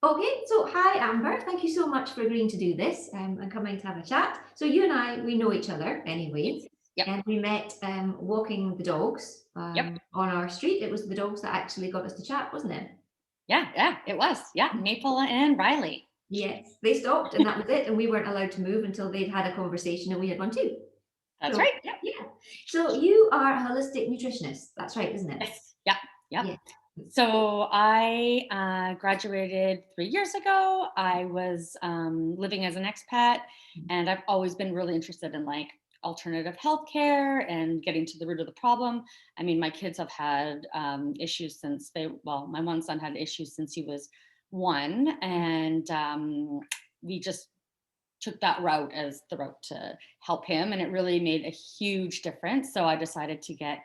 Okay, so hi Amber, thank you so much for agreeing to do this and coming to have a chat. So you and I, we know each other Yes. anyway, Yep. and we met walking the dogs Yep. on our street. It was the dogs that actually got us to chat, wasn't it? Yeah. Yeah. It was. Yeah. Maple and Riley. Yes, they stopped and that was it, and we weren't allowed to move until they'd had a conversation and we had one too. That's So right. Yep. yeah, so you are a holistic nutritionist. That's right, isn't it? Yes. Yep. Yep. Yeah. So I graduated 3 years ago. I was living as an expat, and I've always been really interested in like alternative healthcare and getting to the root of the problem. I mean, my kids have had issues since my one son had issues since he was one, and we just took that route as the route to help him, and it really made a huge difference. So I decided to get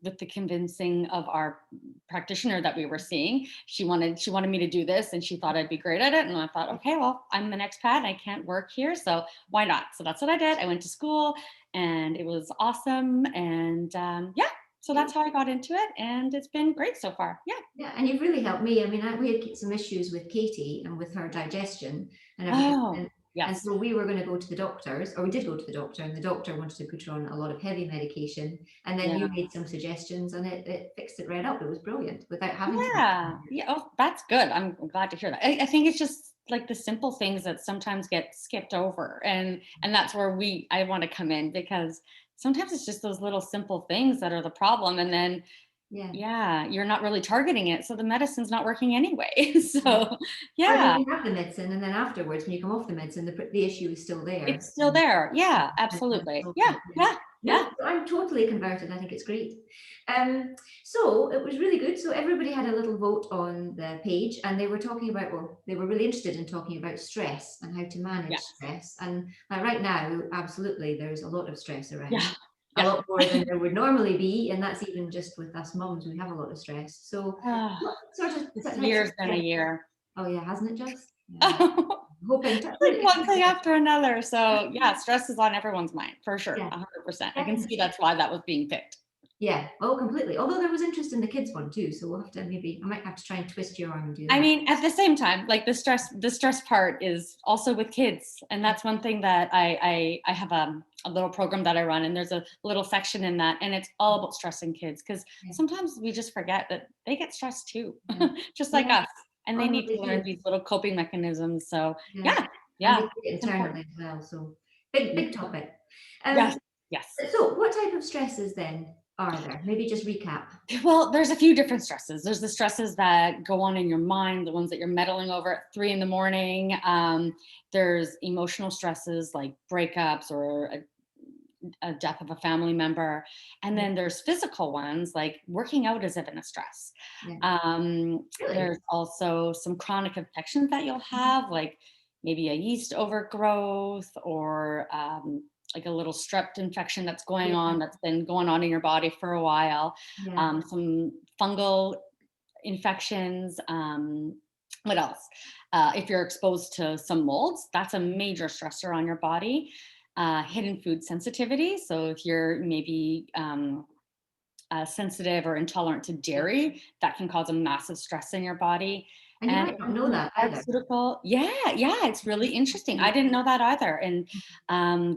with the convincing of our practitioner that we were seeing. She wanted me to do this, and she thought I'd be great at it. And I thought, okay, well, I'm an expat, I can't work here, so why not? So that's what I did. I went to school, and it was awesome. And yeah, so Yeah. that's how I got into it, and it's been great so far. Yeah. Yeah, and you've really helped me. I mean, we had some issues with Katie and with her digestion and everything. Oh, And yes. so we were going to go to the doctors, or we did go to the doctor, and the doctor wanted to put her on a lot of heavy medication. And then you Yeah. made some suggestions, and it fixed it right up. It was brilliant without having to. Yeah. Yeah. Oh, that's good. I'm glad to hear that. I think it's just like the simple things that sometimes get skipped over. And that's where I want to come in, because sometimes it's just those little simple things that are the problem. And then Yeah. yeah, you're not really targeting it. So the medicine's not working anyway. Yeah. So Or you yeah, can have the medicine, and then afterwards, when you come off the medicine, the issue is still there. it's still there. Yeah, And absolutely. unsolved Yeah, it, yeah. yeah, No, yeah. I'm totally converted. I think it's great. So it was really good. So everybody had a little vote on the page, and they were talking about, well, they were really interested in talking about stress and how to manage Yeah. stress. And right now, absolutely, there's a lot of stress Yeah. around, a Yeah. lot more than there would normally be, and that's even just with us mums. We have a lot of stress. So, Ah, what sort of this types of year's been a stress? year. Oh yeah, hasn't it just? Yeah. Hoping touch wood, Like it one gets thing better. after another. So yeah, stress is on everyone's mind for sure. Yeah, 100%. I can see definitely. that's why that was being picked. Yeah, oh, completely. Although there was interest in the kids one too, so we'll have to maybe I might have to try and twist your arm and do I that. mean, at the same time, like the stress part is also with kids. And that's one thing that I have a little program that I run, and there's a little section in that, and it's all about stressing kids, because Yeah, sometimes we just forget that they get stressed too, yeah. just like Yeah. us. And Oh they no, need they to learn do. these little coping mechanisms. So Yeah. yeah, And they yeah, take it it's important. internally as well. So big topic. Um, Yes, yes. so what type of stresses then are there? Maybe just recap. Well, there's a few different stresses. There's the stresses that go on in your mind, the ones that you're meddling over at 3 in the morning. There's emotional stresses like breakups or a death of a family member. And Yeah. then there's physical ones like working out is even a stress. Yeah. There's Really? also some chronic infections that you'll have, like maybe a yeast overgrowth, or like a little strep infection that's going Yeah. on, that's been going on in your body for a while, Yeah. some fungal infections. What else? If you're exposed to some molds, that's a major stressor on your body. Hidden food sensitivity. So if you're maybe sensitive or intolerant to Yeah. dairy, that can cause a massive stress in your body. And you And might not know anything that either. pharmaceutical, yeah, yeah, it's really interesting. I didn't know that either. And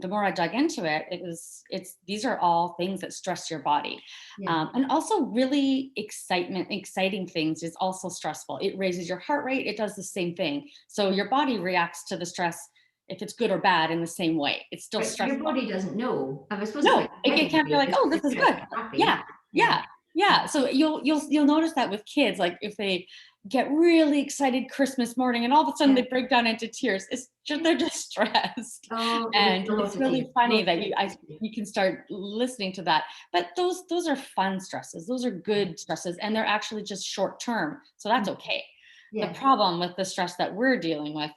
the more I dug into it, it's these are all things that stress your body. Yeah. And also really exciting things is also stressful. It raises your heart rate. It does the same thing. So your body reacts to the stress, if it's good or bad, in the same way. It's still But your stressful. body doesn't know. I suppose it's No, like it exciting can't for be you like, because "Oh, this it's is good, good." it's happy. Yeah, Yeah. yeah, yeah. So you'll notice that with kids, like if they get really excited Christmas morning and all of a sudden Yeah. they break down into tears, it's just they're just stressed. Oh, it was And a lot it's of tears. really funny Most that definitely. you can start listening to that. But those are fun stresses. Those are good stresses, and they're actually just short term. So that's okay. The Yeah. problem with the stress that we're dealing with,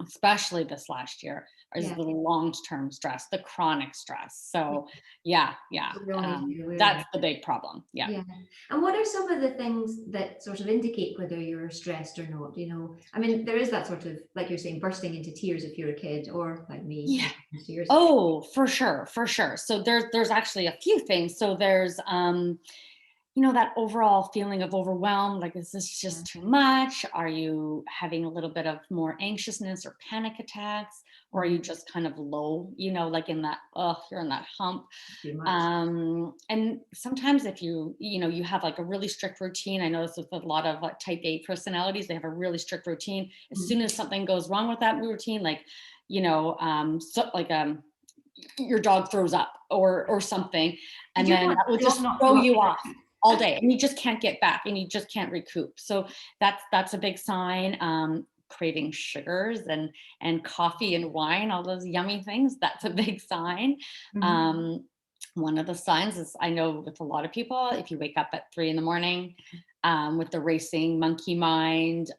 especially this last year, is Yeah. the long-term stress, the chronic stress. Yeah. So yeah, yeah, So we all need to be aware of that's that. the big problem. Yeah. Yeah. And what are some of the things that sort of indicate whether you're stressed or not? I mean, there is that sort of, like you're saying, bursting into tears if you're a kid, or like me, Yeah. tears. Oh, for sure, for sure. So there's actually a few things. So there's that overall feeling of overwhelm, like, is this Yeah. just too much? Are you having a little bit of more anxiousness or panic attacks? Or are you Mhm. just kind of low, like in that, oh, you're in that hump. Too much. And sometimes if you have like a really strict routine. I notice with a lot of like type A personalities, they have a really strict routine. As Mhm. soon as something goes wrong with that routine, like, your dog throws up or something, Did and your then that will dog just not throw throw up? you off all day, and you just can't get back, and you just can't recoup. So that's a big sign. Craving sugars and coffee and wine, all those yummy things, that's a big sign. Mhm. um, One of the signs is, I know with a lot of people, if you wake up at 3 in the morning, with the racing monkey mind,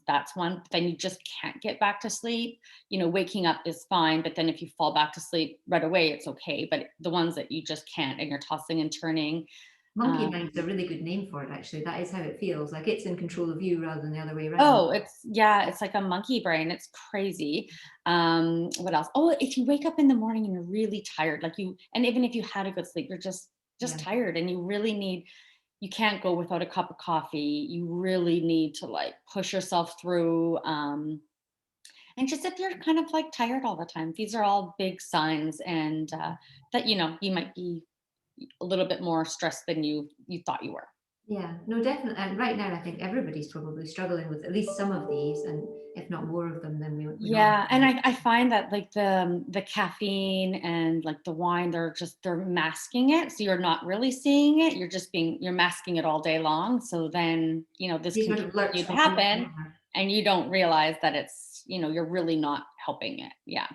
that's one. Then you just can't get back to sleep. Waking up is fine, but then if you fall back to sleep right away, it's okay. But the ones that you just can't, and you're tossing and turning. Monkey um, mind's a really good name for it, actually. That is how it feels, like it's in control of you rather than the other way around. oh, it's like a monkey brain. It's crazy. What else? Oh, if you wake up in the morning and you're really tired, and even if you had a good sleep, you're just Yeah. tired, and you really need, you can't go without a cup of coffee. You really need to like push yourself through. And just if you're kind of like tired all the time, these are all big signs, and that you might be a little bit more stressed than you thought you were. Yeah. No, definitely. And right now, I think everybody's probably struggling with at least some of these, and if not more of them than we normally Yeah, and do. I find that like the caffeine and like the wine, they're masking it, so you're not really seeing it. You're masking it all day long. So then this They can sort of lurch continue to from under the happen, counter. and you don't realize that you're really not helping it. Yeah.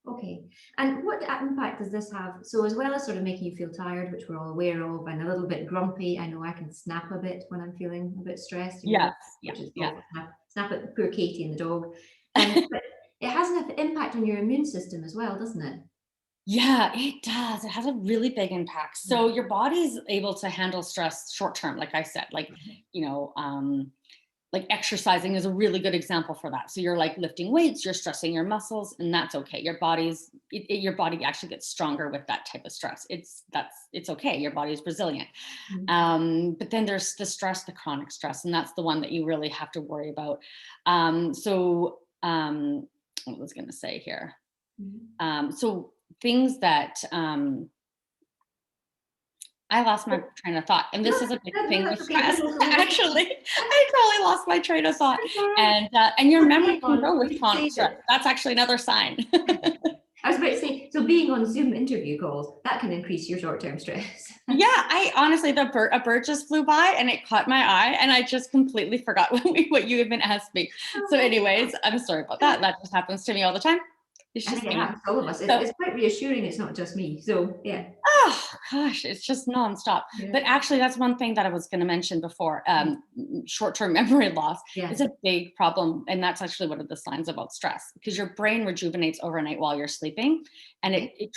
Okay. And what impact does this have? So, as well as sort of making you feel tired, which we're all aware of, and a little bit grumpy, I know I can snap a bit when I'm feeling a bit stressed, Yes. Yeah. which is Yeah. awful. Snap at poor Katie and the dog. But it has an impact on your immune system as well, doesn't it? Yeah, it does. It has a really big impact. Yeah. So your body's able to handle stress short term, like I said, you know, um, like exercising is a really good example for that. So you're like lifting weights, you're stressing your muscles, and that's okay. Your body actually gets stronger with that type of stress. It's okay. Your body's resilient. Mhm. But then there's the stress, the chronic stress, and that's the one that you really have to worry about. What was going to say here? Mhm. So things that I lost my train of thought, and No, this is a big no, thing with that's okay. stress. No, no, no, Actually, I totally lost my train of thought, that's all right. and your So memory being can go on, with you could chronic say stress. that. That's actually another sign. I was about to say, so being on Zoom interview calls, that can increase your short-term stress. Yeah, I honestly, a bird just flew by and it caught my eye, and I just completely forgot what you even asked me. So, anyways, I'm sorry about that. That just happens to me all the time. It's I think just it me. happens to all of us. So, It's quite reassuring it's not just me. So yeah, oh gosh, it's just nonstop. yeah, But actually, that's one thing that I was going to mention before. Short-term memory loss yeah. is a big problem, and that's actually one of the signs about stress, because your brain rejuvenates overnight while you're sleeping, and Okay. it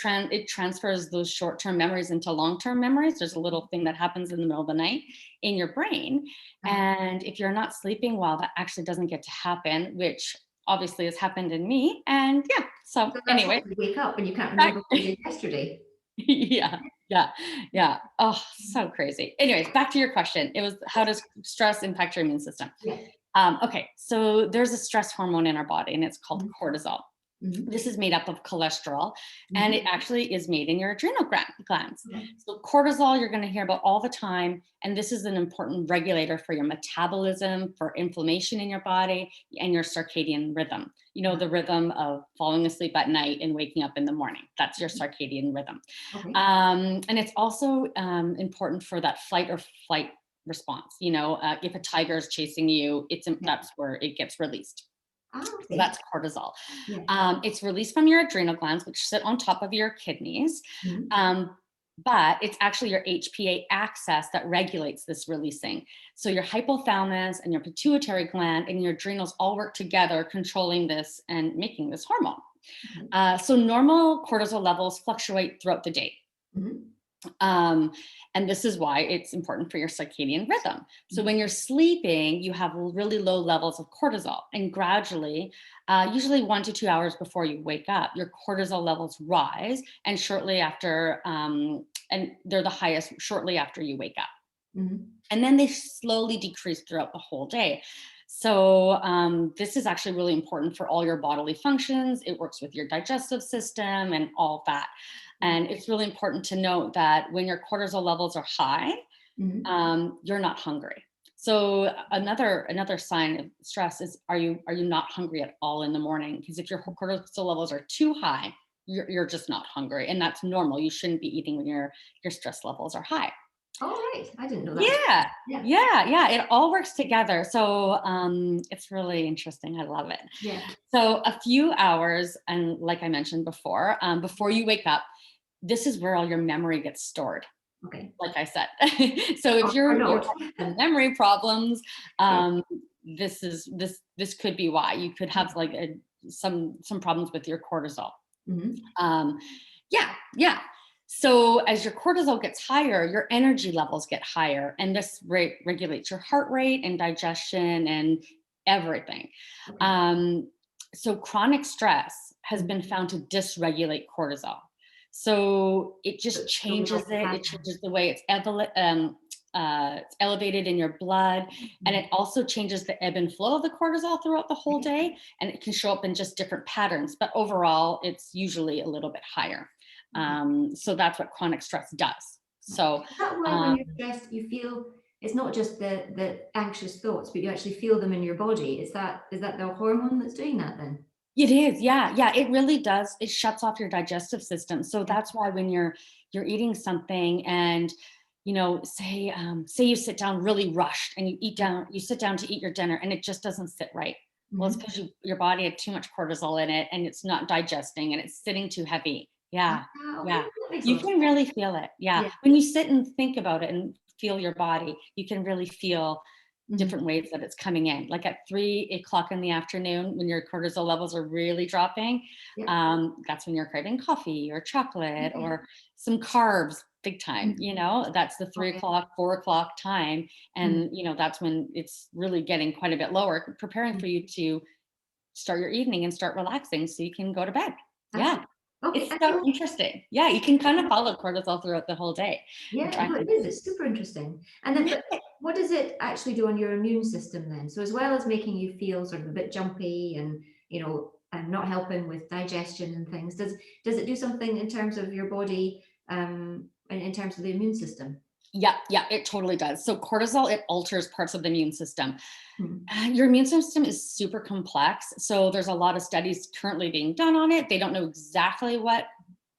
transfers those short-term memories into long-term memories. There's a little thing that happens in the middle of the night in your brain, Uh, and if you're not sleeping well, that actually doesn't get to happen, which obviously has happened in me. And yeah, so so that's anyway. how you wake up and you can't remember what you did yesterday. Yeah, yeah, yeah. Oh, so crazy. Anyways, back to your question. It was, how does stress impact your immune system? Yeah. Okay, so there's a stress hormone in our body, and it's called Mhm, cortisol. mhm, This is made up of cholesterol, and it mhm. actually is made in your adrenal glands. Okay. So cortisol, you're going to hear about all the time, and this is an important regulator for your metabolism, for inflammation in your body, and your circadian rhythm. The rhythm of falling asleep at night and waking up in the morning. That's your circadian rhythm. Okay. And it's also important for that fight or flight response. If a tiger is chasing you, Yeah. that's where it gets released. Ah, So okay. that's cortisol. Yeah. It's released from your adrenal glands, which sit on top of your kidneys. Mhm. Um, but it's actually your HPA axis that regulates this releasing. So your hypothalamus and your pituitary gland and your adrenals all work together, controlling this and making this hormone. Okay. So normal cortisol levels fluctuate throughout the day. Mhm, Um, and this is why it's important for your circadian rhythm. So mhm. when you're sleeping, you have really low levels of cortisol, and gradually, usually 1 to 2 hours before you wake up, your cortisol levels rise, and shortly after, and they're the highest shortly after you wake up. Mhm. And then they slowly decrease throughout the whole day. So this is actually really important for all your bodily functions. It works with your digestive system and all that. Yeah. And it's really important to note that when your cortisol levels are high, Mhm. you're not hungry. So another sign of stress is, are you not hungry at all in the morning? Because if your cortisol levels are too high, you're just not hungry, and that's normal. You shouldn't be eating when your stress levels are high. All right. I didn't know that. Yeah, Yeah. yeah, it all works together. So it's really interesting. I love it. Yeah. So a few hours, and like I mentioned before you wake up, this is where all your memory gets stored. Okay. Like I said, so if Or you're not. having some memory problems, Yeah. this could be why you could have like some problems with your cortisol. Mhm. Um, yeah, yeah. So as your cortisol gets higher, your energy levels get higher, and this regulates your heart rate and digestion and everything. Okay. Um, so chronic stress has Mhm. been found to dysregulate cortisol. So it So just it's still not changes it. bad It then. changes the way it's elevated in your blood, and Mhm. it also changes the ebb and flow of the cortisol throughout the whole day, and it can show up in just different patterns, but overall it's usually a little bit higher. Okay. So that's what chronic stress does. Right. So Is that why when um, you're stressed, you feel it's not just the anxious thoughts, but you actually feel them in your body? Is that the hormone that's doing that then? it is, yeah, it really does. It shuts off your digestive system. So Yeah. that's why when you're eating something, and say you sit down really rushed, and you sit down to eat your dinner, and it just doesn't sit right. Well, it's Mhm. because your body had too much cortisol in it, and it's not digesting, and it's sitting too heavy. Yeah, Okay, yeah. that makes a You lot of can really feel it. Yeah. yeah. When you sit and think about it and feel your body, you can really feel Mhm. different ways that it's coming in. Like at 3 o'clock in the afternoon, when your cortisol levels are really dropping, Yeah. that's when you're craving coffee or chocolate Okay. or some carbs big time. Mhm. That's the three Okay. o'clock, 4 o'clock time. Mhm. And, that's when it's really getting quite a bit lower, preparing Mhm. for you to start your evening and start relaxing so you can go to bed. Ah, Yeah. okay, It's and so interesting. Yeah. You can kind of then follow cortisol throughout the whole day and yeah, track no, it it. is, it's super interesting. And then but what does it actually do on your immune system then? So as well as making you feel sort of a bit jumpy and, and not helping with digestion and things, does it do something in terms of your body, in terms of the immune system? Yeah, it totally does. So cortisol, it alters parts of the immune system. Hmm. Your immune system is super complex. So there's a lot of studies currently being done on it. They don't know exactly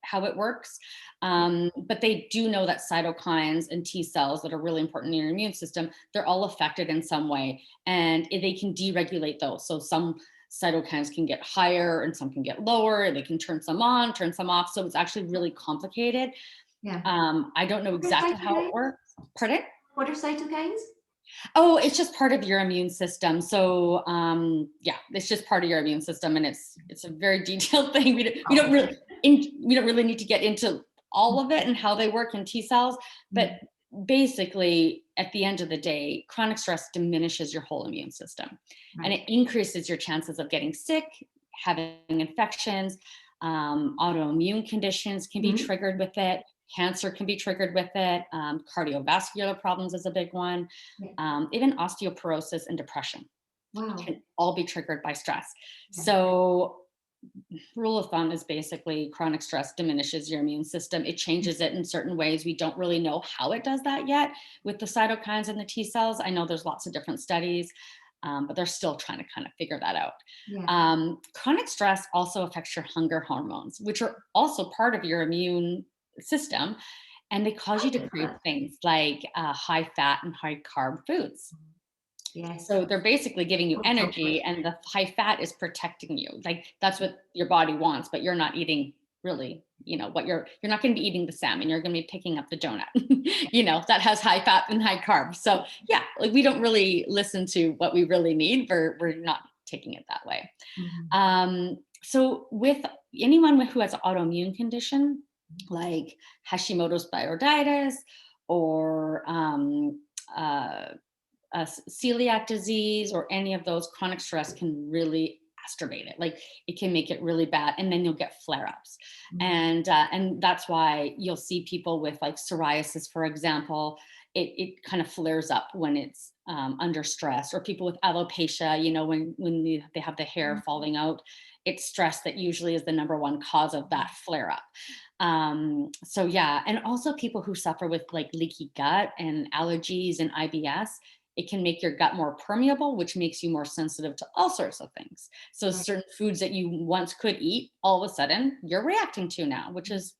how it works, Yeah. but they do know that cytokines and T cells that are really important in your immune system, they're all affected in some way, and they can deregulate those. So some cytokines can get higher and some can get lower. They can turn some on, turn some off. So it's actually really complicated. Yeah. I don't know What are exactly how it cytokines? works. Pardon? What are cytokines? Oh, it's just part of your immune system. So yeah, it's just part of your immune system, and it's a very detailed thing. Oh, okay. We don't really need to get into all of it and how they work in T cells, but Mhm. basically, at the end of the day, chronic stress diminishes your whole immune system, and Right. it increases your chances of getting sick, having infections. Autoimmune conditions can be Mhm. triggered with it. Cancer can be triggered with it. Cardiovascular problems is a big one. Yeah. Even osteoporosis and depression Wow. can all be triggered by stress. Yeah. So, rule of thumb is basically chronic stress diminishes your immune system. It changes it in certain ways. We don't really know how it does that yet with the cytokines and the T cells. I know there's lots of different studies, but they're still trying to kind of figure that out. Yeah. Chronic stress also affects your hunger hormones, which are also part of your immune system, and they cause I you to didn't know crave that. things like high fat and high carb foods. Yes. So they're basically giving you Hot chocolate. energy, and the high fat is protecting you. Like that's what your body wants, but you're not eating really, what you're not going to be eating the salmon. You're going to be picking up the donut, that has high fat and high carbs. So yeah, like we don't really listen to what we really need. We're not taking it that way. Mhm. So with anyone who has an autoimmune condition like Hashimoto's thyroiditis or uh, celiac disease or any of those, chronic stress can really aggravate it. Like it can make it really bad, and then you'll get flare-ups. Mhm. And that's why you'll see people with like psoriasis, for example. it kind of flares up when it's under stress. Or people with alopecia, you know, when they have the hair falling out, it's stress that usually is the number one cause of that flare up. So yeah, and also people who suffer with like leaky gut and allergies and IBS, it can make your gut more permeable, which makes you more sensitive to all sorts of things. So Right. certain foods that you once could eat, all of a sudden you're reacting to now, which is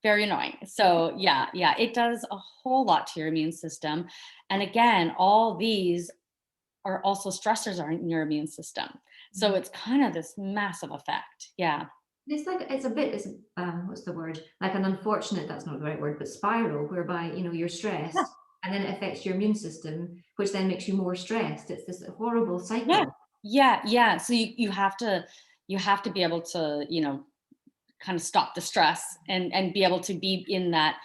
very annoying. So yeah, yeah, it does a whole lot to your immune system. And again, all these are also stressors are in your immune system. So Mhm. it's kind of this massive effect. Yeah. It's like it's a bit, it's what's the word? Like an unfortunate, that's not the right word, but spiral whereby, you're Yeah. stressed and then it affects your immune system, which then makes you more stressed. It's this horrible Yeah. cycle. Yeah. Yeah. So you have to be able to, kind of stop the stress and be able to be in that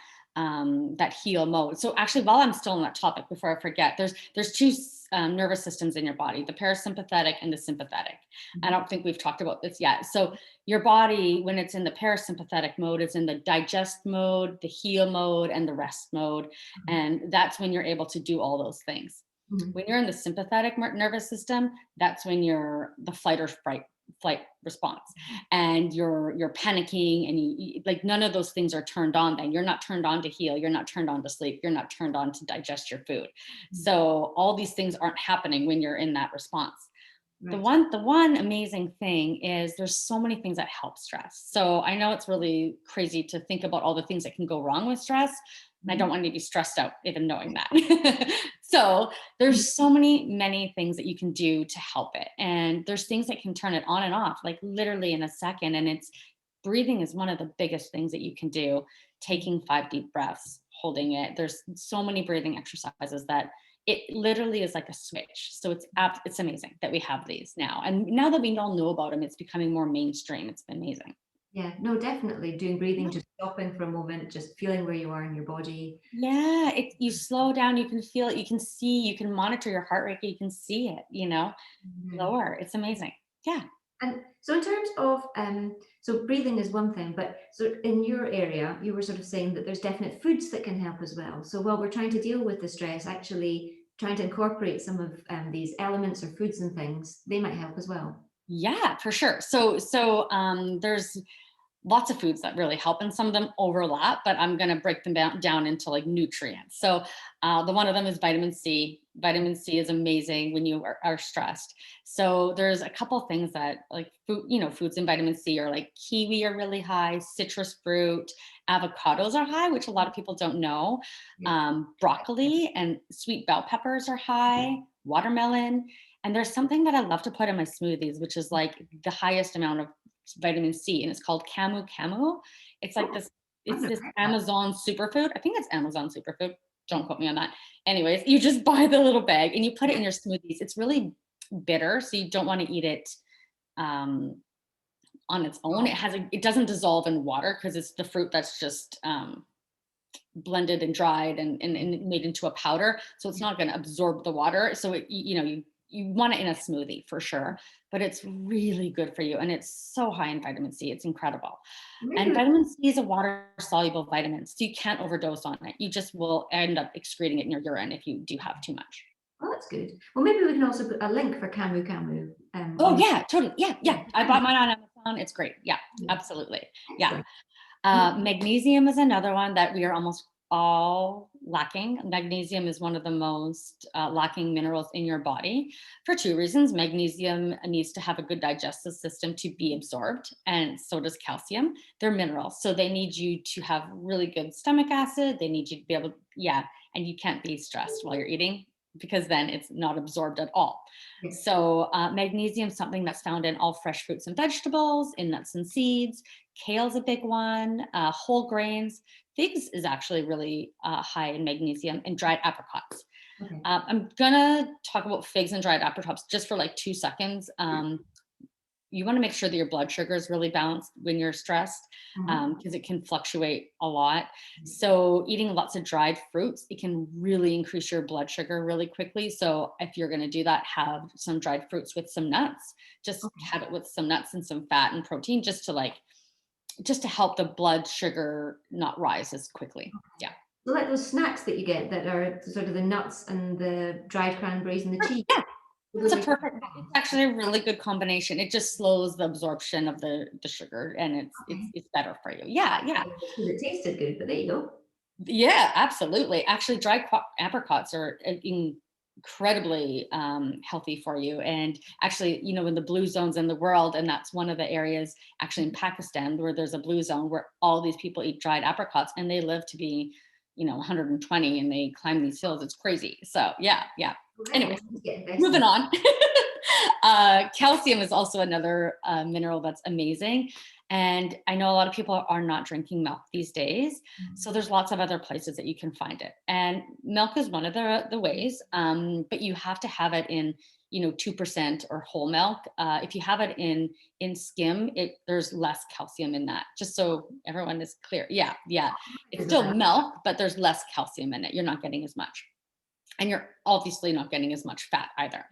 heal mode. So actually, while I'm still on that topic, before I forget, there's two nervous systems in your body: the parasympathetic and the sympathetic. I Mhm. don't think we've talked about this yet. So your body, when it's in the parasympathetic mode, is in the digest mode, the heal mode, and the rest mode, and that's when you're able to do all those things. Mhm. When you're in the sympathetic nervous system, that's when you're the fight or flight response, and you're panicking, and like none of those things are turned on. Then you're not turned on to heal, you're not turned on to sleep, you're not turned on to digest your food. Mhm. So all these things aren't happening when you're in that response. the Right. one the one amazing thing is there's so many things that help stress. So I know it's really crazy to think about all the things that can go wrong with stress, and I don't Mhm. want you to be stressed out even knowing that. So Mhm. there's so many things that you can do to help it, and there's things that can turn it on and off like literally in a second. And it's breathing is one of the biggest things that you can do. Taking 5 deep breaths, holding it. There's so many breathing exercises that it literally is like a switch. So it's amazing that we have these now. And now that we all know about them, it's becoming more mainstream. It's been amazing. Yeah, no, definitely doing breathing, Yeah. just stopping for a moment, just feeling where you are in your body. Yeah, you slow down, you can feel it, you can see, you can monitor your heart rate, you can see it, Mhm. lower. It's amazing. Yeah. And so in terms of, so breathing is one thing, but so in your area, you were sort of saying that there's definite foods that can help as well. So while we're trying to deal with the stress, actually trying to incorporate some of these elements or foods and things, they might help as well. Yeah, for sure. So there's lots of foods that really help, and some of them overlap, but I'm going to break them down into like nutrients. So the one of them is vitamin C. Vitamin C is amazing when you are stressed. So there's a couple things that like foods in vitamin C are like kiwi are really high, citrus fruit, avocados are high, which a lot of people don't know. Yeah. Broccoli and sweet bell peppers are high, watermelon. And there's something that I love to put in my smoothies, which is like the highest amount of vitamin C, and it's called camu camu. It's like Oh, this, I've it's never this heard that. Amazon superfood. I think it's Amazon superfood. Yeah. Don't quote me on that. Anyways, you just buy the little bag and you put it in your smoothies. It's really bitter, so you don't want to eat it um, on its own. Oh, It doesn't dissolve in water because it's the fruit that's just blended and dried and made into a powder. So it's yeah. not going to absorb the water. So you want it in a smoothie for sure, but it's really good for you. And it's so high in vitamin C. It's incredible. Maybe And we, vitamin C is a water soluble vitamin. So you can't overdose on it. You just will end up excreting it in your urine if you do have too much. oh, that's good. Well, maybe we can also put a link for Camu Camu Oh on. yeah, totally. Yeah, Yeah, yeah. I bought mine on Amazon. It's great. Yeah, yeah. absolutely. Yeah. Excellent. Mm, Magnesium is another one that we are almost all lacking. Magnesium is one of the most lacking minerals in your body for two reasons. Magnesium needs to have a good digestive system to be absorbed, and so does calcium. They're minerals. So they need you to have really good stomach acid. They need you to be able, yeah, and you can't be stressed while you're eating because then it's not absorbed at all. yeah. So, magnesium is something that's found in all fresh fruits and vegetables, in nuts and seeds. Kale's a big one. Whole grains. Figs is actually really high in magnesium, and dried apricots. Okay. I'm gonna talk about figs and dried apricots just for like 2 seconds. You want to make sure that your blood sugar is really balanced when you're stressed, Uh-huh. because it can fluctuate a lot. So eating lots of dried fruits, it can really increase your blood sugar really quickly. So if you're going to do that, have some dried fruits with some nuts. Just Okay. have it with some nuts and some fat and protein, just to help the blood sugar not rise as quickly. Yeah. So like those snacks that you get that are sort of the nuts and the dried cranberries and the cheese, Yeah, it's those a are perfect, it's actually a really good combination. It just slows the absorption of the sugar, and okay. it's better for you. Yeah, yeah. Because it tasted good, but there you go. Yeah, absolutely. Actually, dried apricots are incredibly healthy for you. And actually, in the blue zones in the world, and that's one of the areas actually in Pakistan where there's a blue zone where all these people eat dried apricots and they live to be, 120, and they climb these hills. It's crazy. So yeah, yeah. Right, Anyway, well, let's get invested. moving on. Calcium is also another mineral that's amazing. And I know a lot of people are not drinking milk these days. So there's lots of other places that you can find it. And milk is one of the ways, but you have to have it in, 2% or whole milk. If you have it in skim, there's less calcium in that, just so everyone is clear. Yeah, yeah. It's As well. still milk, but there's less calcium in it. You're not getting as much, and you're obviously not getting as much fat either.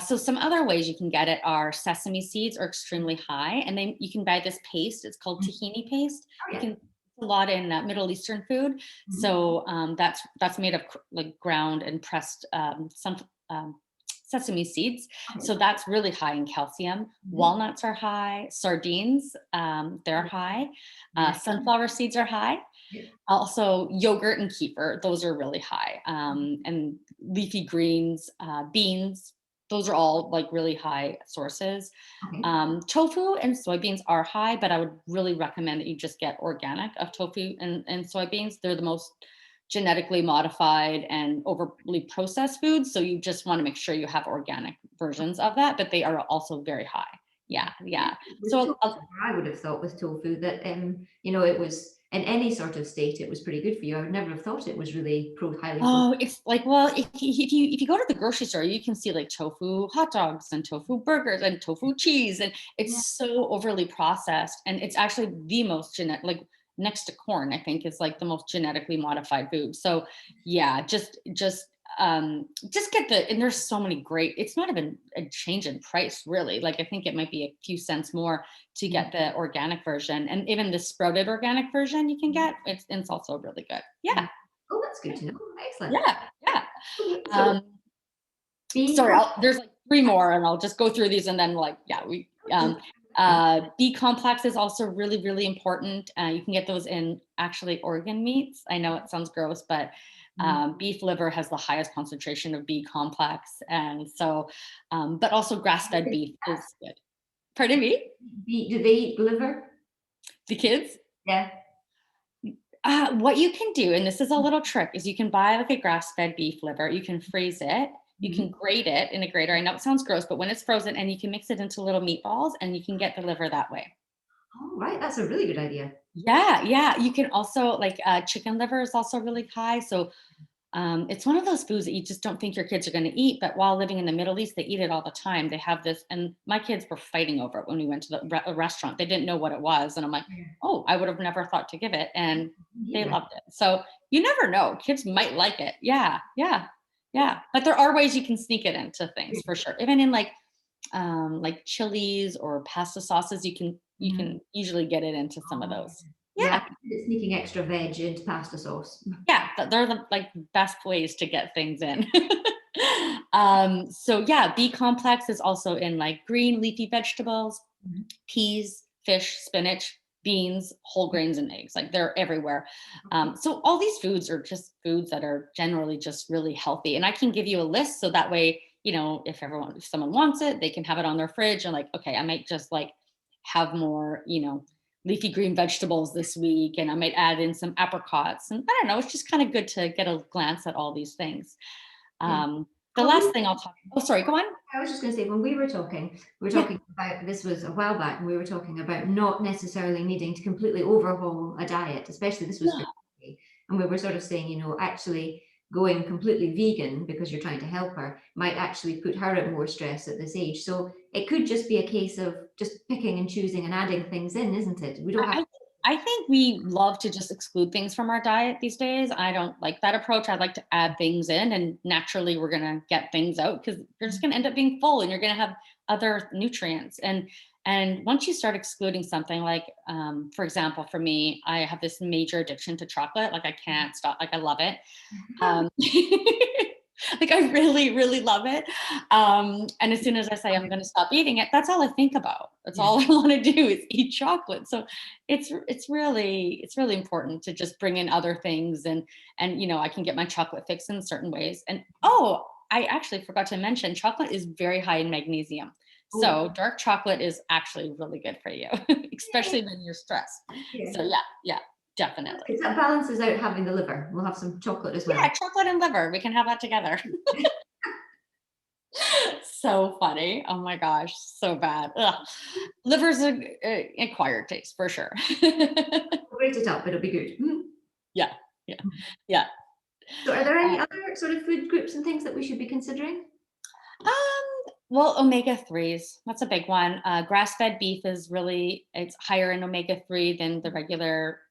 So some other ways you can get it are sesame seeds are extremely high, and then you can buy this paste. It's called Mm. tahini paste. Oh, You yeah. can a lot in Middle Eastern food. Mhm. So that's made of like ground and pressed some um, sesame seeds. Okay. So that's really high in calcium. Mhm. Walnuts are high. Sardines, they're high. Yeah. Sunflower seeds are high. Yeah. Also, yogurt and kefir, those are really high. And leafy greens, beans, those are all like really high sources. Okay. Tofu and soybeans are high, but I would really recommend that you just get organic of tofu and soybeans. They're the most genetically modified and overly processed foods. So you just want to make sure you have organic versions of that, but they are also very high. Yeah, yeah. With So tofu, I would have thought with tofu that it was in any sort of state, it was pretty good for you. I would never have thought it was really highly processed. oh, it's like, well, if you go to the grocery store, you can see like tofu hot dogs and tofu burgers and tofu cheese, and Yeah. it's so overly processed. And it's actually the most genetic, like next to corn, I think, is like the most genetically modified food. So yeah, just get and there's so many great. It's not even a change in price really. Like I think it might be a few cents more to Mm. get the organic version, and even the sprouted organic version you can get. It's also really good. Mm. Yeah. Oh, that's good to know. Excellent. Yeah, yeah. Okay, so Um, be sorry, there's like three more, and I'll just go through these, and then like, yeah, B complex is also really, really important. You can get those in actually organ meats. I know it sounds gross, but beef liver has the highest concentration of B complex, and so, but also grass-fed beef is good. Pardon me, do they eat liver? the kids. Yeah. What you can do, and this is a little trick, is you can buy like a grass-fed beef liver. You can freeze it. You Mhm. can grate it in a grater. I know it sounds gross, but when it's frozen, and you can mix it into little meatballs, and you can get the liver that way. Oh, right. That's a really good idea. Yeah, yeah. You can also like chicken liver is also really high. So it's one of those foods that you just don't think your kids are going to eat, but while living in the Middle East, they eat it all the time. They have this, and my kids were fighting over it when we went to the restaurant. They didn't know what it was, and I'm like, Yeah. oh, I would have never thought to give it, and they Neither. loved it. So you never know, kids might like it. Yeah, yeah, yeah. But there are ways you can sneak it into things for sure. Even in like chilies or pasta sauces, you Mhm. can usually get it into some of Oh, those. yeah, Yeah, I consider sneaking extra veg into pasta sauce. yeah, they're the like best ways to get things in. So yeah, B complex is also in like green leafy vegetables, Mhm. peas, fish, spinach, beans, whole grains, and eggs. Like they're everywhere. Okay. So all these foods are just foods that are generally just really healthy. And I can give you a list so that way, if someone wants it, they can have it on their fridge and like, okay, I might just like have more, leafy green vegetables this week, and I might add in some apricots. And I don't know, it's just kind of good to get a glance at all these things. Yeah. The Well, last thing I'll talk. Oh, sorry, go on. I was just going to say, when we were Yeah. talking about this was a while back, and we were talking about not necessarily needing to completely overhaul a diet, especially this was for Yeah. me. And we were sort of saying, actually going completely vegan because you're trying to help her might actually put her at more stress at this age. So it could just be a case of just picking and choosing and adding things in, isn't it? We don't have I, I I think we love to just exclude things from our diet these days. I don't like that approach. I like to add things in, and naturally we're going to get things out because you're just going to end up being full, and you're going to have other nutrients. And once you start excluding something, like, for example, for me, I have this major addiction to chocolate. Like I can't stop. Like I love it. Um, like I really, really love it. And as soon as I say I'm going to stop eating it, that's all I think about. That's Yeah. all I want to do is eat chocolate. So it's really important to just bring in other things, and I can get my chocolate fix in certain ways. And oh, I actually forgot to mention chocolate is very high in magnesium. Oh, So dark chocolate is actually really good for you, yay. especially when you're stressed. Yeah. So yeah, yeah, That's definitely. good. That balances out having the liver. We'll have some chocolate as well. Yeah, chocolate and liver. We can have that together. So funny. Oh my gosh, so bad. Ugh. Liver's a acquired taste for sure. Grate it up, it'll be good. Mhm. Yeah, yeah, yeah. So are there Uh, any other sort of food groups and things that we should be considering? well, omega 3s, that's a big one. Grass-fed beef is really it's higher in omega 3 than the regular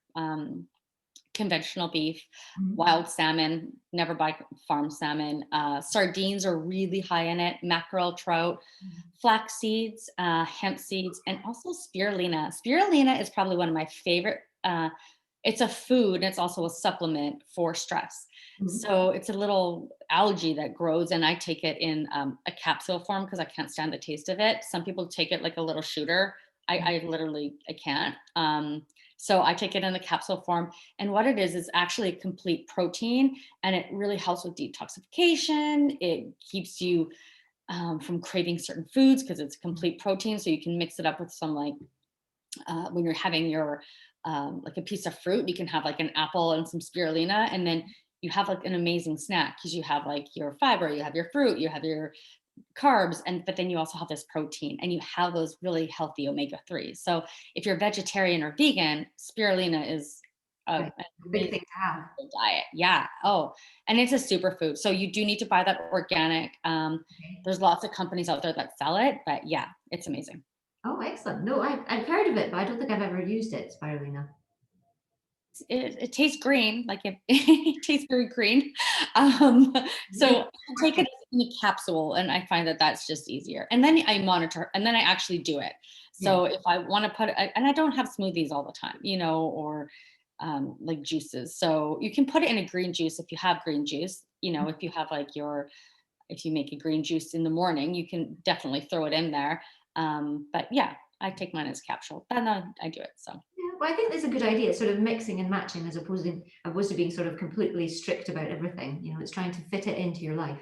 conventional beef. Mhm. Wild salmon, never buy farm salmon. Sardines are really high in it. Mackerel, trout, flax seeds, hemp seeds, and also spirulina. Spirulina is probably one of my favorite. It's a food. It's also a supplement for stress. Mhm. So it's a little algae that grows, and I take it in a capsule form because I can't stand the taste of it. Some people take it like a little shooter. I literally I can't. So I take it in the capsule form, and what it is actually a complete protein, and it really helps with detoxification. It keeps you from craving certain foods because it's complete protein. So you can mix it up with some like when you're having your like a piece of fruit, you can have like an apple and some spirulina, and then you have like an amazing snack because you have like your fiber, you have your fruit, you have your carbs, and but then you also have this protein, and you have those really healthy omega 3s. So if you're vegetarian or vegan, spirulina is Right. an A big amazing thing to have. diet. Yeah. Oh, and it's a superfood. So you do need to buy that organic. Okay. There's lots of companies out there that sell it, but yeah, it's amazing. Oh, excellent. No, I've heard of it, but I don't think I've ever used it, spirulina. It tastes green, like it, it tastes very green. Um, Maybe so I take it in a capsule, and I find that that's just easier. And then I monitor, and then I actually do it. yeah. So if I want to put, and I don't have smoothies all the time, or like juices. So you can put it in a green juice if you have green juice. If you have like if you make a green juice in the morning, you can definitely throw it in there. But yeah, I take mine as capsule, and I do it. So. Yeah, well, I think that's a good idea, sort of mixing and matching as opposed to being sort of completely strict about everything. It's trying to fit it into your life.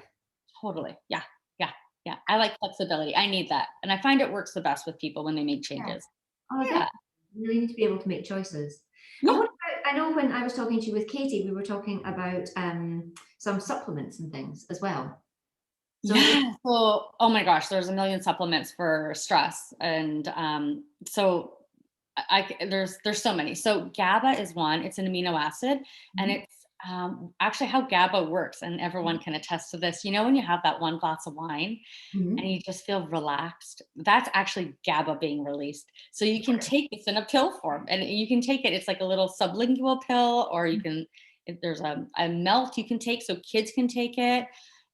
Totally. Yeah. Yeah. Yeah. I like flexibility. I need that. And I find it works the best with people when they make Yeah. changes. Oh, definitely. Yeah. You really need to be able to make choices. And Yeah. what about, I know when I was talking to you with Katie, we were talking about some supplements and things as well. So, Yeah. So, oh my gosh, there's a million supplements for stress. And so there's so many. So GABA is one. It's an amino acid, and mhm, it's actually how GABA works. And everyone can attest to this. When you have that one glass of wine, and mhm. you just feel relaxed. That's actually GABA being released. So you can take this in a pill form, and you can take it. It's like a little sublingual pill, or you can, if there's a melt you can take so kids can take it.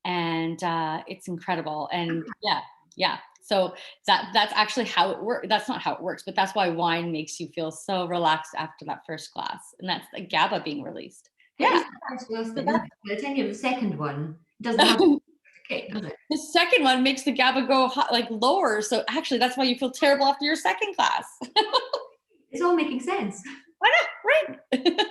And it's incredible. And yeah, yeah. So that's actually how it works. That's not how it works, but that's why wine makes you feel so relaxed after that first glass. And that's the GABA being released. It is Yeah. the first glass So thing, isn't it? By the time you have the second one, it doesn't have that's a kick, does it? The second one makes the GABA go like lower. So actually, that's why you feel terrible after your second class. It's all making sense. Why not? Right.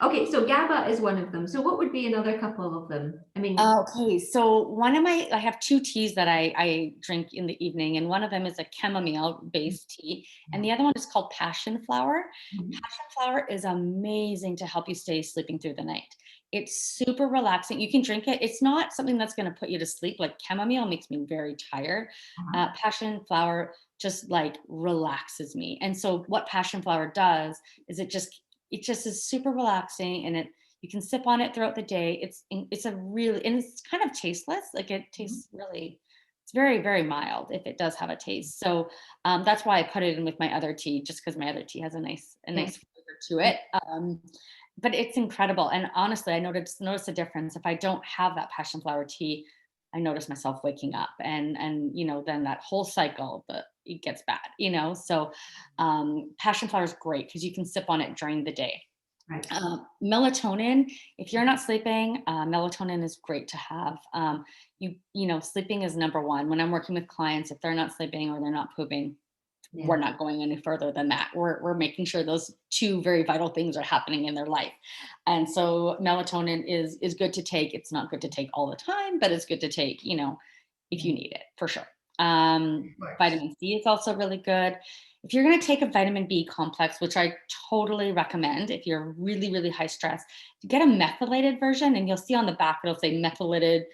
Okay, so GABA is one of them. So what would be another couple of them? I mean, Okay, so I have two teas that I drink in the evening, and one of them is a chamomile based tea, and the other one is called passion flower. mhm, Passion flower is amazing to help you stay sleeping through the night. It's super relaxing. You can drink it. It's not something that's going to put you to sleep. Like chamomile makes me very tired. uh-huh, Passion flower just like relaxes me. And so what passion flower does is it just is super relaxing, and you can sip on it throughout the day. It's a really, and it's kind of tasteless. Like it mhm, tastes really, it's very, very mild if it does have a taste. So that's why I put it in with my other tea, just because my other tea has a yeah, nice flavor to yeah, it. But it's incredible. And honestly, I noticed a difference if I don't have that passion flower tea. I notice myself waking up, and then that whole cycle, it gets bad, So passion flower is great because you can sip on it during the day. Right. Melatonin, if you're not sleeping, melatonin is great to have. Sleeping is number one. When I'm working with clients, if they're not sleeping or they're not pooping, we're Yeah. not going any further than that. We're making sure those two very vital things are happening in their life. And so melatonin is good to take. It's not good to take all the time, but it's good to take, if Yeah. you need it, for sure. It works. Vitamin C is also really good. If you're going to take a vitamin B complex, which I totally recommend if you're really, really high stress, get a methylated version, and you'll see on the back it'll say methylated,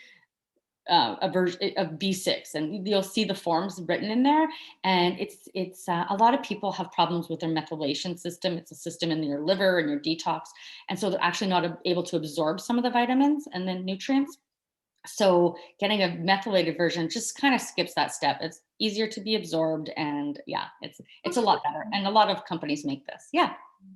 a version of B6, and you'll see the forms written in there. And it's a lot of people have problems with their methylation system. It's a system in your liver and your detox, and so they're actually not able to absorb some of the vitamins and the nutrients. So getting a methylated version just kind of skips that step. It's easier to be absorbed, and yeah, it's a Okay. lot better. And a lot of companies make this. Yeah.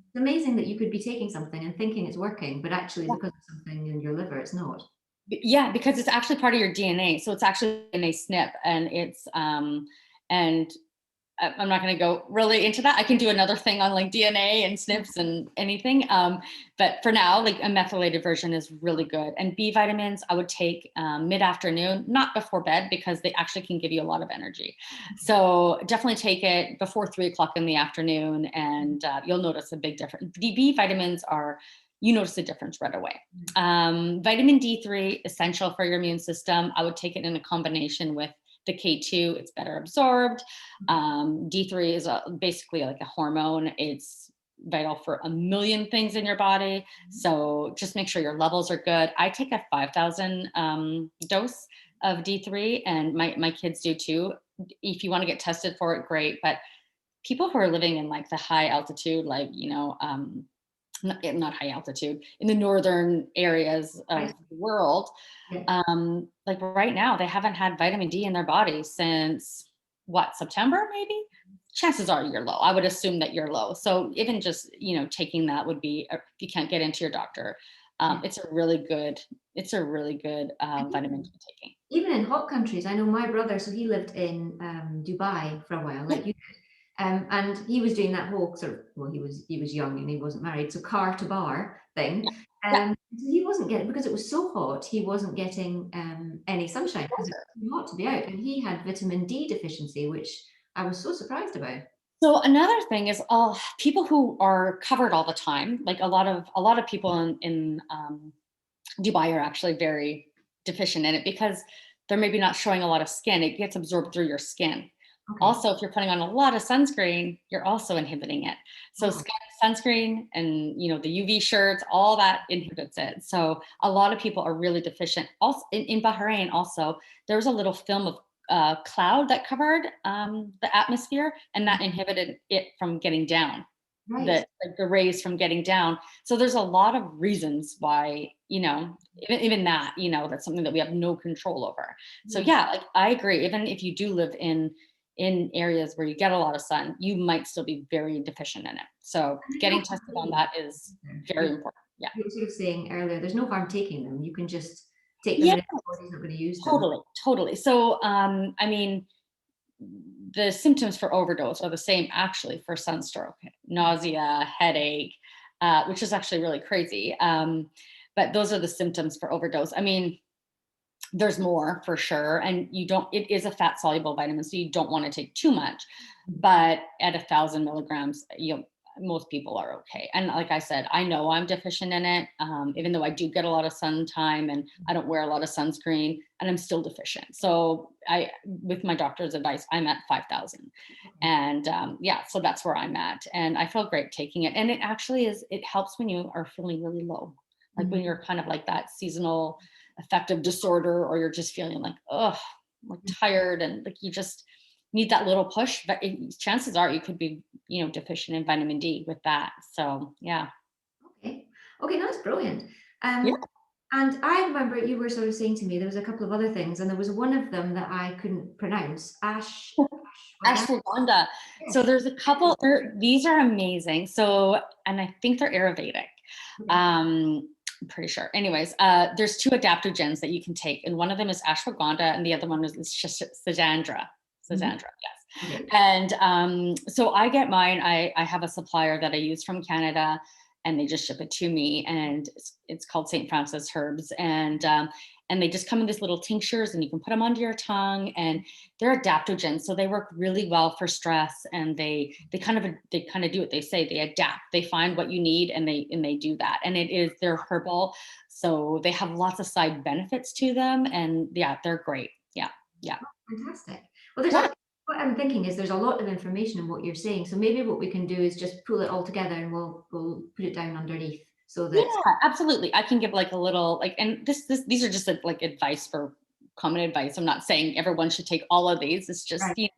It's amazing that you could be taking something and thinking it's working, but actually Yeah. because of something in your liver, it's not. Yeah, because it's actually part of your DNA. So it's actually DNA SNP, and and I'm not going to go really into that. I can do another thing on like DNA and SNPs and anything. But for now, like a methylated version is really good. And B vitamins, I would take mid-afternoon, not before bed, because they actually can give you a lot of energy. So definitely take it before 3 o'clock in the afternoon, and you'll notice a big difference. The B vitamins you notice a difference right away. Vitamin D3, essential for your immune system. I would take it in a combination with the K2, it's better absorbed. D3 is basically like a hormone. It's vital for a million things in your body. So just make sure your levels are good. I take a 5,000 dose of D3, and my kids do too. If you want to get tested for it, great. But people who are living in like the high altitude, like, not high altitude, in the northern areas of Right? the world, Yeah. like right now they haven't had vitamin D in their body since what, September maybe. Chances are you're low. I would assume that you're low, so even just taking that would be, if you can't get into your doctor, Yeah. it's a really good And vitamin to be taking. even in hot countries, I know my brother, so he lived in Dubai for a while, Yeah, like you did. And he was doing that whole sort of, well, he was young and he wasn't married, so car to bar thing. yeah, So he wasn't getting, because it was so hot, he wasn't getting any sunshine because it yeah. was too hot to be out. And he had vitamin D deficiency, which I was so surprised about. So another thing is, people who are covered all the time, like a lot of people in Dubai are actually very deficient in it because they're maybe not showing a lot of skin. It gets absorbed through your skin. Okay. Also, if you're putting on a lot of sunscreen, you're also inhibiting it. So Oh, skin, sunscreen, and the UV shirts, all that inhibits it. So a lot of people are really deficient. Also in Bahrain, also there was a little film of cloud that covered the atmosphere, and that inhibited it from getting down, right. the like the rays from getting down. So there's a lot of reasons why, even that, that's something that we have no control over. So Yeah. yeah, like I agree. Even if you do live in areas where you get a lot of sun, you might still be very deficient in it. So And there's no getting harm tested on taking that is them. very important. Yeah. You were sort of saying earlier, there's no harm taking them. You can just take them Yeah, and if the body's not going to use them. totally, totally. So I mean, the symptoms for overdose are the same actually for sunstroke, nausea, headache, which is actually really crazy. But those are the symptoms for overdose. I mean, there's more for sure, and it is a fat soluble vitamin, so you don't want to take too much. But at 1,000 milligrams, most people are okay. And like I said, I know I'm deficient in it, even though I do get a lot of sun time and I don't wear a lot of sunscreen, and I'm still deficient. So with my doctor's advice, I'm at 5,000. Okay. And yeah, so that's where I'm at, and I feel great taking it. And it actually it helps when you are feeling really low, like when Mhm. you're kind of like that seasonal affective disorder, or you're just feeling like, oh, like tired, and like you just need that little push. But chances are you could be, deficient in vitamin D with that. So yeah. Okay. Okay, that's brilliant. Yeah. And I remember you were sort of saying to me there was a couple of other things, and there was one of them that I couldn't pronounce. Ashwagandha. Ashwagandha. Yes. So there's a couple, these are amazing. So, and I think they're Ayurvedic. Okay. Um, I'm pretty sure. Anyways, there's two adaptogens that you can take, and one of them is ashwagandha, and the other one is Sazandra. Mhm. Sazandra, yes. Okay. And so I get mine. I have a supplier that I use from Canada, and they just ship it to me, and it's called St. Francis Herbs, and they just come in these little tinctures, and you can put them under your tongue, and they're adaptogens, so they work really well for stress, and they kind of do what they say. They adapt. They find what you need, and they do that. And they're herbal, so they have lots of side benefits to them, and yeah, they're great. Yeah, yeah, Fantastic. Well, there's yeah. a what I'm thinking is there's a lot of information in what you're saying. So maybe what we can do is just pull it all together and we'll put it down underneath so Yeah, that absolutely. I can give like a little like, and these are just like advice for common advice. I'm not saying everyone should take all of these. It's just, right.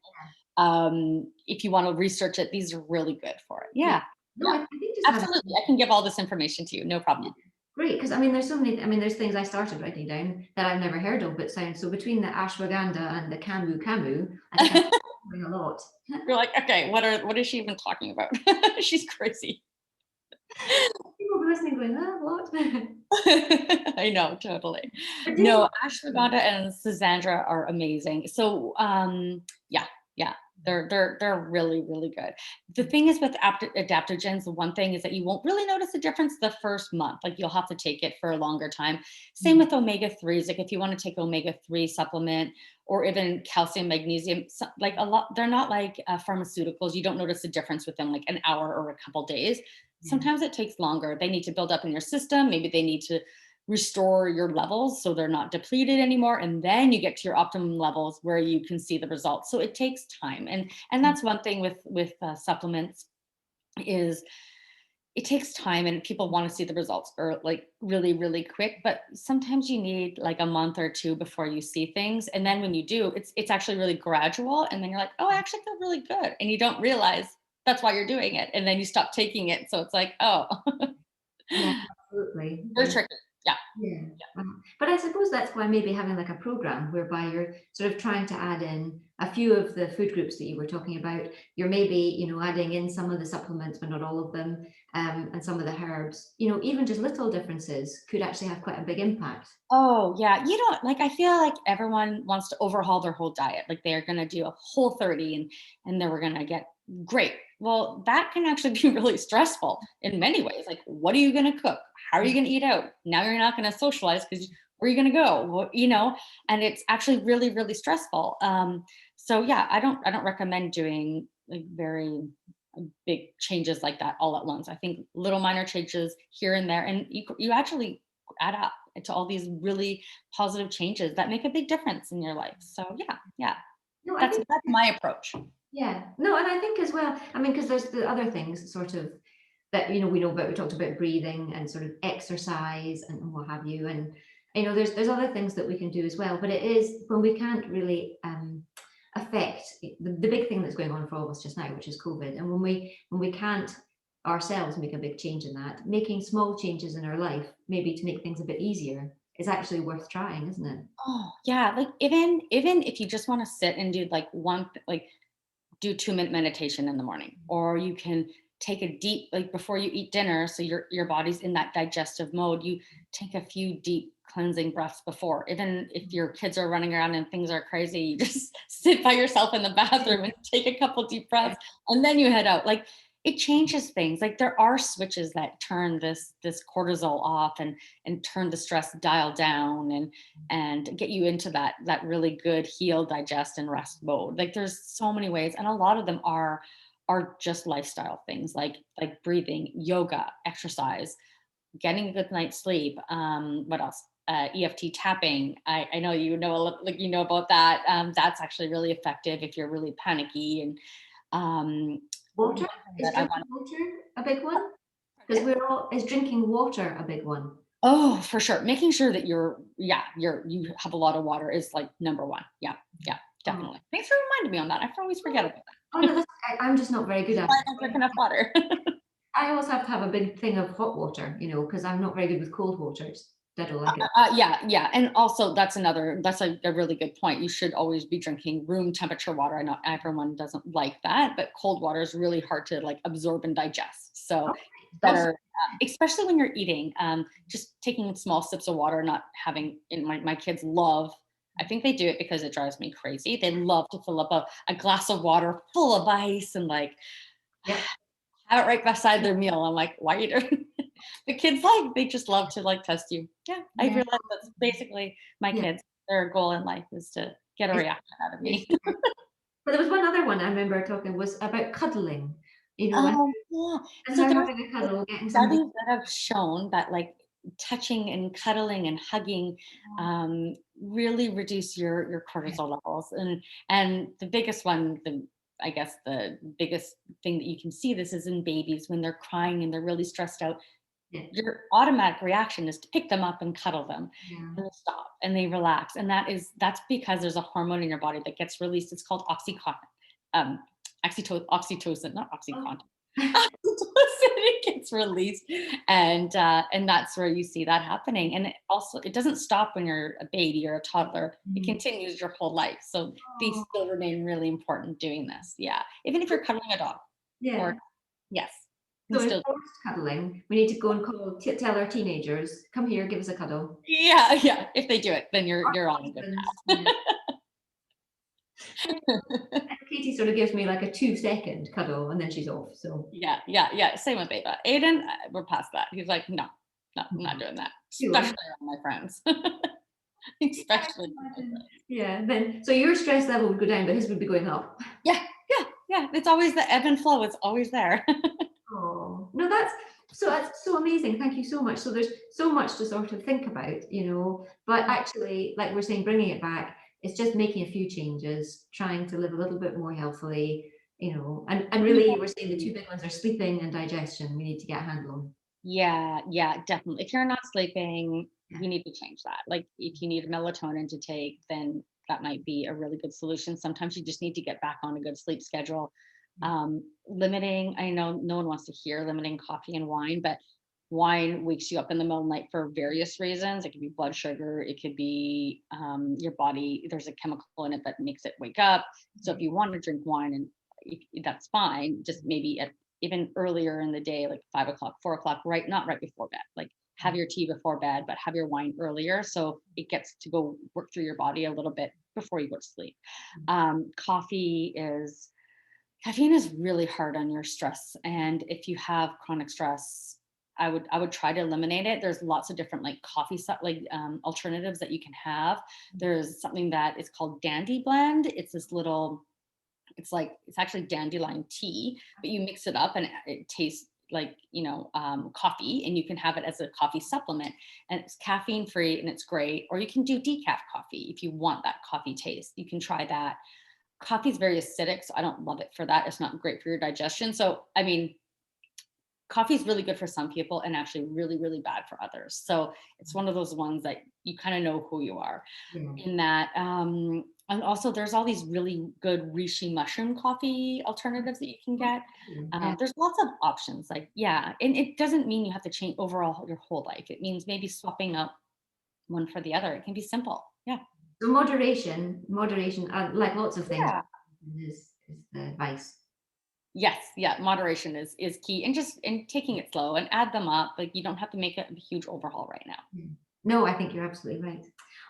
if you want to research it, these are really good for it. Yeah. Yeah, No, yeah, I think just having absolutely. I can give all this information to you. No problem. great because I mean there's so many. I mean there's things I started writing down that I've never heard of, but sound so between the ashwagandha and the camu, I think I'm doing a lot. You're like, okay, what is she even talking about? She's crazy. People will be listening going, oh, what? I know, totally. But do you No, ashwagandha and Sazandra are amazing. So, yeah, yeah, they're really really good. The thing is with adaptogens, the one thing is that you won't really notice a difference the first month. Like you'll have to take it for a longer time. Same with omega threes. Like if you want to take omega-3 supplement or even calcium, magnesium, like a lot, they're not like pharmaceuticals. You don't notice a difference within like an hour or a couple days. yeah. Sometimes it takes longer. They need to build up in your system. Maybe they need to restore your levels so they're not depleted anymore, and then you get to your optimum levels where you can see the results. So it takes time, and that's one thing with supplements is it takes time, and people want to see the results or like really really quick, but sometimes you need like a month or two before you see things, and then when you do, it's actually really gradual, and then you're like, oh, I actually feel really good, and you don't realize that's why you're doing it, and then you stop taking it, so it's like, oh. Yeah, absolutely. Very tricky. Yeah. Yeah. But I suppose that's why maybe having like a program whereby you're sort of trying to add in a few of the food groups that you were talking about. You're maybe, adding in some of the supplements, but not all of them, and some of the herbs. Even just little differences could actually have quite a big impact. Oh, yeah. You know, like I feel like everyone wants to overhaul their whole diet. Like they're going to do a whole 30 and then we're going to get great. Well, that can actually be really stressful in many ways. Like, what are you going to cook? How are you Yeah. going to eat out? Now you're not going to socialize because where are you going to go? Well, and it's actually really, really stressful. So yeah, I don't recommend doing like very big changes like that all at once. I think little minor changes here and there, and you actually add up to all these really positive changes that make a big difference in your life. So yeah, yeah, No, I that's think my approach. yeah. No, and I think as well, I mean, because there's the other things sort of that we know about. We talked about breathing and sort of exercise and what have you, and there's other things that we can do as well. But it is when we can't really affect the big thing that's going on for all of us just now, which is COVID, and when we can't ourselves make a big change in that, making small changes in our life, maybe to make things a bit easier, is actually worth trying, isn't it? Oh yeah, like even if you just want to sit and do like like do 2-minute meditation in the morning, or you can take a deep, like before you eat dinner, so your body's in that digestive mode, you take a few deep cleansing breaths before. Even if your kids are running around and things are crazy, you just sit by yourself in the bathroom and take a couple deep breaths, and then you head out. Like it changes things. Like there are switches that turn this cortisol off and turn the stress dial down and get you into that really good heal, digest, and rest mode. Like there's so many ways, and a lot of them are just lifestyle things like breathing, yoga, exercise, getting a good night's sleep. What else? EFT tapping. I know you know a little, like you know about that. That's actually really effective if you're really panicky. And Water, one thing is that I drinking want water a big one? Because to. is drinking water a big one? Oh, for sure. Making sure that you have a lot of water is like number one. Yeah, yeah, Oh, definitely. Thanks for reminding me on that. I always forget about oh that. no, I'm just not very good at Why I don't it. drink enough water. I always have to have a big thing of hot water, because I'm not very good with cold water. I don't like it. Yeah, yeah. And also that's a really good point. You should always be drinking room temperature water. I know everyone doesn't like that, but cold water is really hard to like absorb and digest. So Oh, Also, better, especially when you're eating. Just taking small sips of water, not having. And my kids love. I think they do it because it drives me crazy. They love to fill up a glass of water full of ice and like yeah, have it right beside their meal. I'm like, why are you doing? The kids like they just love to like test you. Yeah, I yeah, realize that's basically my yeah. kids. Their goal in life is to get a It's, reaction out of it's me. true. But there was one other one I remember talking was about cuddling, Yeah. and So how there's having a like cuddle, getting somebody. studies that have shown that like touching and cuddling and hugging really reduce your Yeah, cortisol levels. And the biggest one, the I guess the biggest thing that you can see this is in babies when they're crying and they're really stressed out. yeah, Your automatic reaction is to pick them up and cuddle them yeah. and they stop and they relax. And that's because there's a hormone in your body that gets released. It's called um, oxytocin, not Oh, oxycontin. It gets released, and that's where you see that happening. And it doesn't stop when you're a baby or a toddler. It mhm. continues your whole life. So these Oh, still remain really important doing this. Yeah, even if you're cuddling a dog, or yeah. yes, you So can still. enforced cuddling, we need to go and tell our teenagers, "Come here, give us a cuddle." Yeah, yeah. If they do it, then you're on a good Husbands, path. yeah. And Katie sort of gives me like a 2-second cuddle and then she's off, so Yeah, yeah, yeah. Same with Ava. Aiden, we're past that. He's like, no, no, I'm not no, doing that. too long. Especially around my friends. Yeah, I Especially can around my imagine. friends. Yeah, then so your stress level would go down, but his would be going up. Yeah, yeah, yeah. It's always the ebb and flow. It's always there. Oh, no, that's so amazing. Thank you so much. So there's so much to sort of think about, but actually, like we're saying, bringing it back, it's just making a few changes, trying to live a little bit more healthily, and really, we're saying the two big ones are sleeping and digestion. We need to get a handle on. Yeah, yeah, definitely. If you're not sleeping, Yeah. we need to change that. Like if you need melatonin to take, then that might be a really good solution. Sometimes you just need to get back on a good sleep schedule. Limiting, I know no one wants to hear limiting coffee and wine, but wine wakes you up in the middle of the night for various reasons. It could be blood sugar, it could be your body, there's a chemical in it that makes it wake up. So if you want to drink wine, and that's fine, just maybe at even earlier in the day, like 5 o'clock, 4 o'clock, right? Not right before bed. Like have your tea before bed, but have your wine earlier so it gets to go work through your body a little bit before you go to sleep. Coffee is Caffeine is really hard on your stress. And if you have chronic stress, I would try to eliminate it. There's lots of different like alternatives that you can have. There's something that is called Dandy Blend. It's this little it's actually dandelion tea, but you mix it up and it tastes like coffee, and you can have it as a coffee supplement, and it's caffeine free and it's great. Or you can do decaf coffee if you want that coffee taste. You can try that. Coffee is very acidic, so I don't love it for that. It's not great for your digestion. So I mean, coffee is really good for some people and actually really really bad for others. So it's one of those ones that you kind of know who you are Yeah. in that. And also there's all these really good reishi mushroom coffee alternatives that you can get. Yeah. There's lots of options, like, yeah, and it doesn't mean you have to change overall your whole life. It means maybe swapping up one for the other. It can be simple. Yeah. So moderation, like lots of things, Yeah. is the advice. Yes, yeah, moderation is key, and just and taking it slow and add them up. Like you don't have to make a huge overhaul right now. Yeah. No, I think you're absolutely right.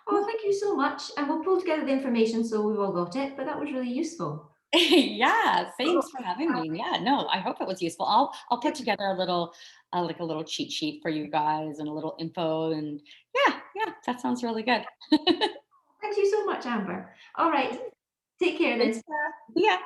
Oh, Yeah. thank you so much. And we'll pull together the information so we've all got it, but that was really useful. Yeah, Oh, thanks for having me. Yeah, no, I hope it was useful. I'll put together a little like a little cheat sheet for you guys and a little info, and yeah, yeah, that sounds really good. thank you so much, Amber. All right. Take care then. Thanks. Yeah.